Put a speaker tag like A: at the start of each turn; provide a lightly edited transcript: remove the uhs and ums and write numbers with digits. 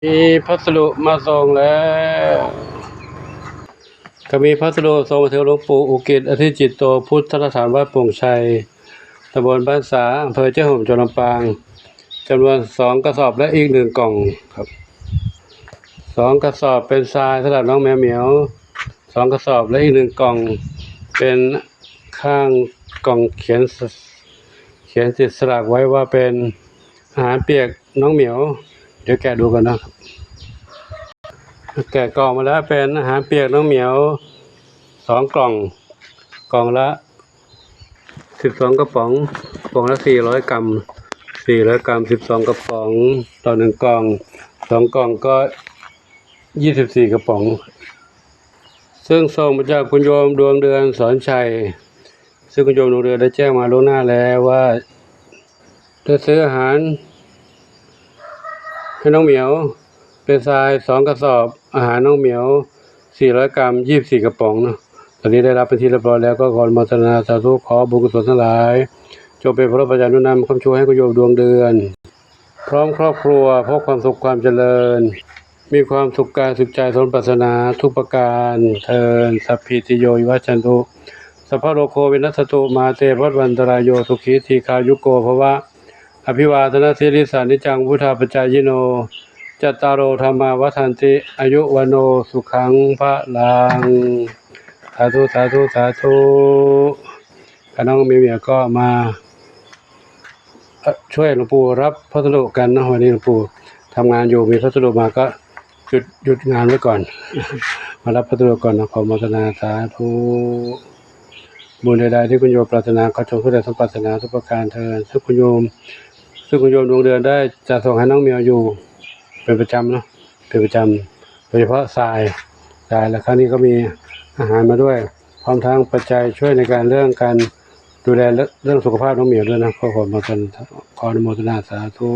A: มีพัสดุมาส่งแล้ว ก็มีพัสดุส่งมาถึงหลวงปู่อุกิจอธิจิตโตพุทธสถานวัดโป่งชัยตำบลบ้านสาอำเภอเจ้าห่มจังหวัดลำปางจำนวน2 กระสอบและอีก1 กล่องครับ2 กระสอบเป็นทรายสำหรับน้องแมวเหมียว2 กระสอบและอีก1 กล่องเป็นข้างกล่องเขียนติดสลักไว้ว่าเป็นอาหารเปียกน้องเหมียวเดี๋ยวแกะดูกันนะครับแกะกล่องมาแล้วเป็นอาหารเปียกน้องเหมียว2 กล่องกล่องละ12 กระป๋องกล่องละ400 กรัม12 กระป๋องต่อ1 กล่อง2 กล่องก็24 กระป๋องซึ่งส่งมาจากคุณโยมดวงเดือนสอนชัยซึ่งคุณโยมดวงเดือนได้แจ้งมาล่วงหน้าแล้วว่าจะซื้ออาหารให้น้องเหมียวเป็นทราย2 กระสอบอาหารน้องเหมียว400 กรัม24 กระป๋องนะตอนนี้ได้รับเป็นที่เรียบร้อยแล้วก็ขออนุโมทนาสาธุขอบุญกุศลทั้งหลายจงเป็นพระปัจจัยนุนำคำชูให้คุณโยมดวงเดือนพร้อมครอบครัวพบความสุขความเจริญมีความสุขกายสุขใจสมปรารถนาทุกประการเทินสัพพิติโยวิวัชชันตุสัพพะโลกโควินัสสตุมาเตภวัฏวันตรายโยสุขีทีคายุโกภวะอภิวาทนาสิริสานิจังพุทธาปัจจายโนจัตตารโอธรรมาวัฏันติอายุวโนสุขังพระลังสาธุสาธุสาธุน้องมีเมียก็มาช่วยหลวงปู่รับพัสดุกันนะวันนี้หลวงปู่ทำงานอยู่มีพัสดุมาก็หยุดงานไว้ก่อน มารับพัสดุก่อนนะขอโมทนาสาธุบุญใดๆที่คุณโยมปรารถนาขอจงสำเร็จสมปรารถนาทุกประการเถิดซึ่งคุณโยมดวงเดือนได้จะส่งให้น้องเมียวอยู่เป็นประจำเนาะเป็นประจำโดยเฉพาะทรายแล้วครั้งนี้ก็มีอาหารมาด้วยพร้อมทั้งปัจจัยช่วยในการเรื่องการดูแลเรื่องสุขภาพน้องเหมียวด้วยนะขออนุโมทนาสาธุ